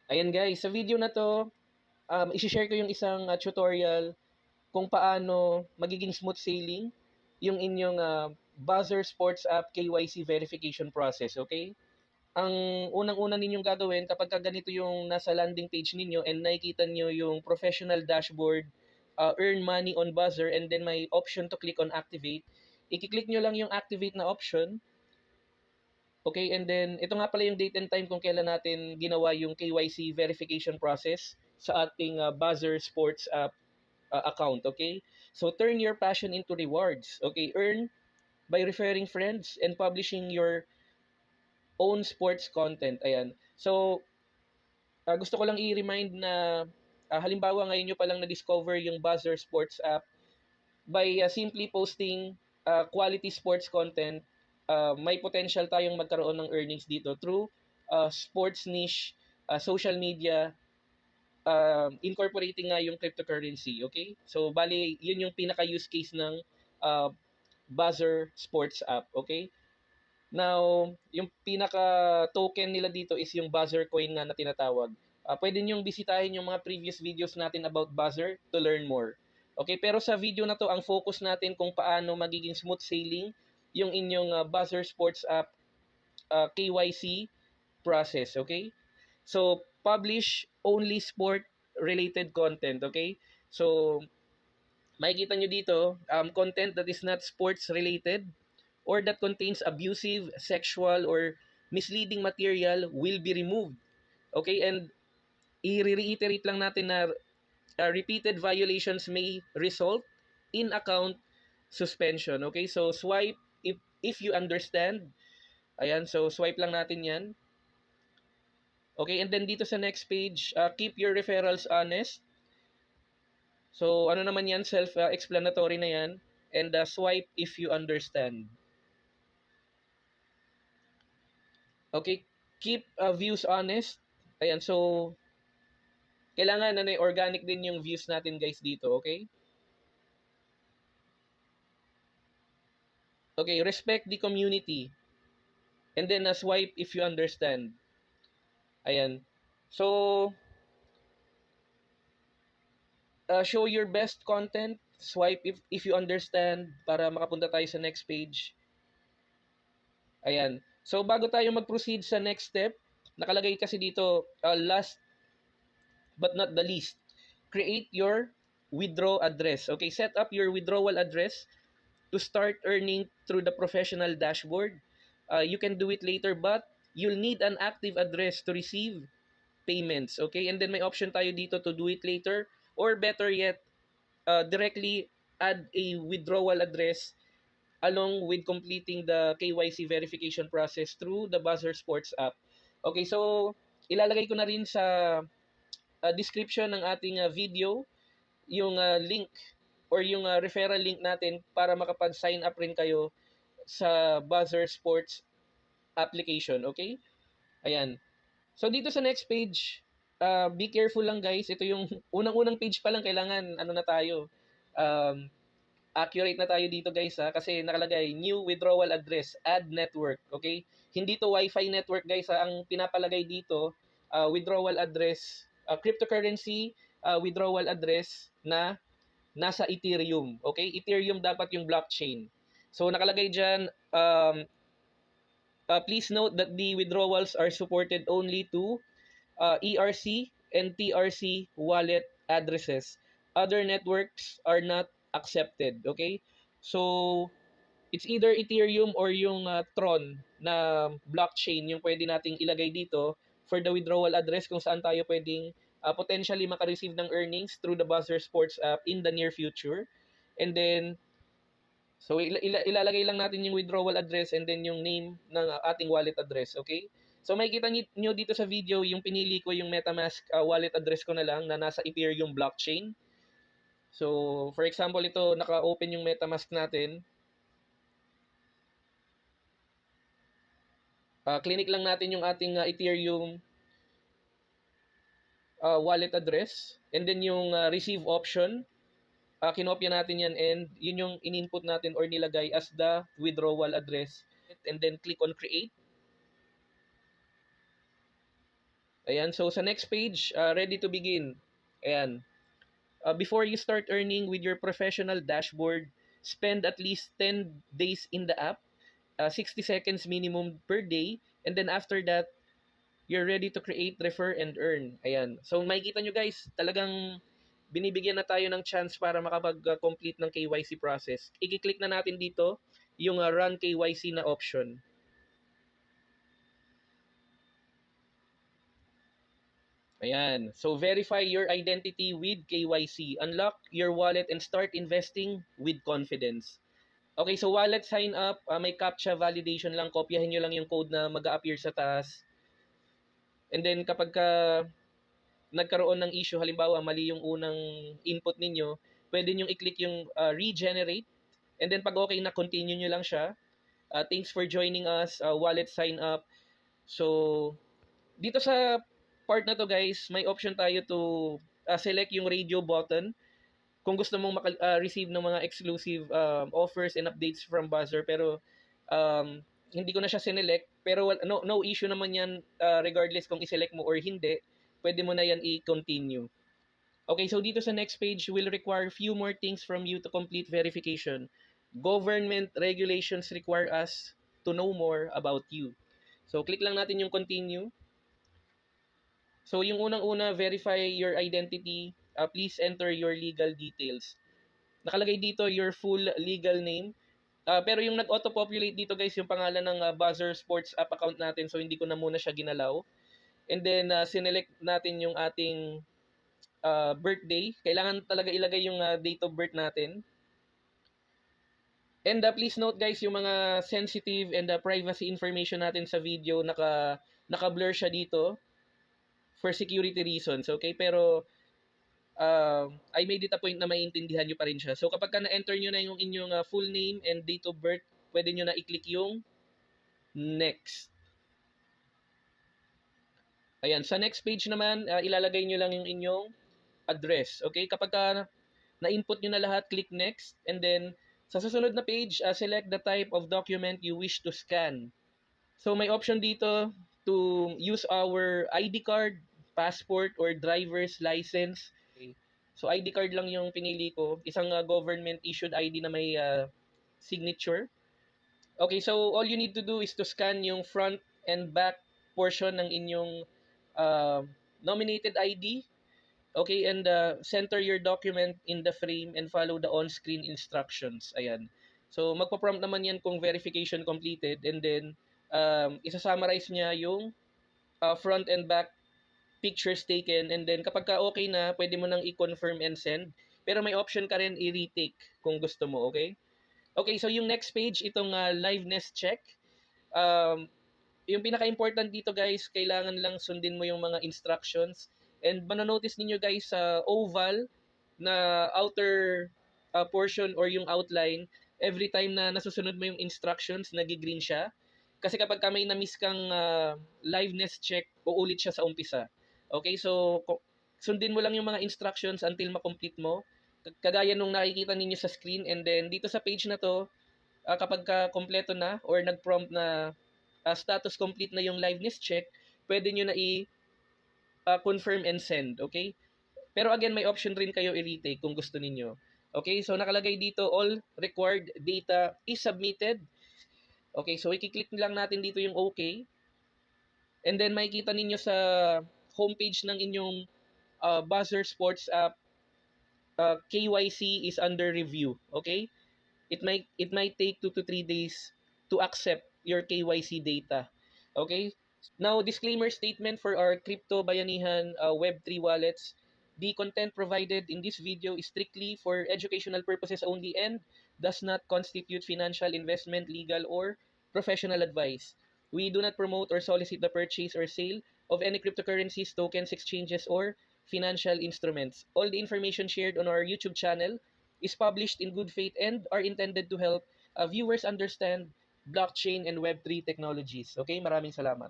Ayan guys, sa video na to, isi-share ko yung isang tutorial kung paano magiging smooth sailing yung inyong Buzzer Sports App KYC verification process, okay? Ang unang-una ninyong gagawin kapag ganito yung nasa landing page ninyo and nakikita nyo yung professional dashboard, earn money on Buzzer, and then may option to click on activate, i-click nyo lang yung activate na option. Okay, and then ito nga pala yung date and time kung kailan natin ginawa yung KYC verification process sa ating Buzzer Sports app account, okay? So turn your passion into rewards, okay? Earn by referring friends and publishing your own sports content. Ayan. So gusto ko lang i-remind na halimbawa ngayon nyo palang na-discover yung Buzzer Sports app by simply posting quality sports content, may potential tayong magkaroon ng earnings dito through sports niche, social media, incorporating nga yung cryptocurrency, okay? So, bali, yun yung pinaka-use case ng uh, Buzzer Sports app, okay? Now, yung pinaka-token nila dito is yung Buzzer coin nga na tinatawag. Pwede nyo bisitahin yung mga previous videos natin about Buzzer to learn more. Okay, pero sa video na to, ang focus natin kung paano magiging smooth sailing yung inyong Buzzer Sports app KYC process, okay? So, publish only sport-related content, okay? So, makikita nyo dito, content that is not sports-related or that contains abusive, sexual, or misleading material will be removed. Okay, and i-reiterate lang natin na repeated violations may result in account suspension. Okay, so swipe if you understand. Ayan, so swipe lang natin yan. Okay, and then dito sa next page, keep your referrals honest. So, ano naman yan, self-explanatory na yan. And swipe if you understand. Okay, keep views honest. Ayan, so, kailangan organic din yung views natin guys dito, okay? Okay, respect the community. And then swipe if you understand. Ayan. So, show your best content. Swipe if you understand para makapunta tayo sa next page. Ayan. So, bago tayo mag-proceed sa next step, nakalagay kasi dito, last but not the least, create your withdraw address. Okay, set up your withdrawal address to start earning through the professional dashboard. You can do it later, but you'll need an active address to receive payments. Okay, and then may option tayo dito to do it later, or better yet, directly add a withdrawal address along with completing the KYC verification process through the Buzzer Sports app. Okay, so ilalagay ko na rin sa description ng ating video yung link or yung referral link natin para makapag-sign up rin kayo sa Buzzer Sports application, okay? Ayan. So dito sa next page, be careful lang guys. Ito yung unang-unang page pa lang, kailangan ano na tayo. Accurate na tayo dito guys kasi nakalagay new withdrawal address, add network, okay? Hindi to Wi-Fi network guys ang pinapalagay dito, withdrawal address, cryptocurrency withdrawal address na nasa Ethereum, okay? Ethereum dapat yung blockchain. So nakalagay diyan, please note that the withdrawals are supported only to ERC and TRC wallet addresses. Other networks are not accepted. Okay? So, it's either Ethereum or yung Tron na blockchain yung pwede nating ilagay dito for the withdrawal address kung saan tayo pwedeng potentially makareceive ng earnings through the Buzzer Sports app in the near future. And then, so ilalagay lang natin yung withdrawal address and then yung name ng ating wallet address, okay? So makikita niyo dito sa video yung pinili ko yung MetaMask wallet address ko na lang na nasa Ethereum blockchain. So for example ito naka-open yung MetaMask natin. Clinic lang natin yung ating Ethereum wallet address and then yung receive option. Kinopya natin yan and yun yung in-input natin or nilagay as the withdrawal address and then click on create. Ayan, so sa next page, ready to begin. Ayan. Before you start earning with your professional dashboard, spend at least 10 days in the app, 60 seconds minimum per day, and then after that, you're ready to create, refer, and earn. Ayan. So makikita nyo guys, talagang binibigyan na tayo ng chance para makapag-complete ng KYC process. I-click na natin dito yung Run KYC na option. Ayan. So, verify your identity with KYC. Unlock your wallet and start investing with confidence. Okay, so wallet sign up, may CAPTCHA validation lang. Kopyahin nyo lang yung code na mag-a-appear sa taas. And then, kapag nagkaroon ng issue, halimbawa, mali yung unang input ninyo, pwede nyo i-click yung regenerate. And then, pag okay na, continue nyo lang siya. Thanks for joining us, wallet sign up. So, dito sa part na to guys, may option tayo to select yung radio button kung gusto mong receive ng mga exclusive offers and updates from Buzzer. Pero hindi ko na siya sinelect. Pero no issue naman yan regardless kung iselect mo or hindi. Pwede mo na yan i-continue. Okay, so dito sa next page will require few more things from you to complete verification. Government regulations require us to know more about you. So click lang natin yung continue. So yung unang-una, verify your identity. Please enter your legal details. Nakalagay dito your full legal name. Pero yung nag-auto-populate dito guys, yung pangalan ng Buzzer Sports app account natin. So hindi ko na muna siya ginalaw. And then sinelect natin yung ating birthday. Kailangan talaga ilagay yung date of birth natin. And please note guys, yung mga sensitive and privacy information natin sa video, naka-blur siya dito for security reasons, okay? Pero I made it a point na maintindihan nyo pa rin siya. So kapag na-enter nyo na yung inyong full name and date of birth, pwede nyo na i-click yung next. Ayan, sa next page naman, ilalagay nyo lang yung inyong address, okay? Kapag na-input nyo na lahat, click next. And then, sa susunod na page, select the type of document you wish to scan. So may option dito to use our ID card, passport, or driver's license. Okay. So ID card lang yung pinili ko. Isang government issued ID na may signature. Okay, so all you need to do is to scan yung front and back portion ng inyong nominated ID. Okay, and center your document in the frame and follow the on-screen instructions. Ayan. So magpo-prompt naman yan kung verification completed, and then isa-summarize niya yung front and back pictures taken, and then kapag okay na, pwede mo nang i-confirm and send. Pero may option ka rin i-retake kung gusto mo, okay? Okay, so yung next page, itong liveness check. Yung pinaka-important dito guys, kailangan lang sundin mo yung mga instructions. And manonotice ninyo guys sa oval na outer portion or yung outline, every time na nasusunod mo yung instructions, nag-green siya. Kasi kapag may na-miss kang liveness check, uulit siya sa umpisa. Okay, so sundin mo lang yung mga instructions until ma-complete mo. Kagaya nung nakikita ninyo sa screen, and then dito sa page na to, kapag kompleto na or nag-prompt na status complete na yung liveness check, pwede nyo na i-confirm and send, okay? Pero again, may option rin kayo i-retake kung gusto ninyo. Okay, so nakalagay dito, all required data is submitted. Okay, so i-click lang natin dito yung okay. And then makikita ninyo sa homepage ng inyong Buzzer Sports app, KYC is under review, okay? It might take 2 to 3 days to accept your KYC data. Okay? Now, disclaimer statement for our Crypto Bayanihan Web3 wallets. The content provided in this video is strictly for educational purposes only and does not constitute financial, investment, legal, or professional advice. We do not promote or solicit the purchase or sale of any cryptocurrencies, tokens, exchanges, or financial instruments. All the information shared on our YouTube channel is published in good faith and are intended to help viewers understand blockchain and Web3 technologies. Okay, maraming salamat.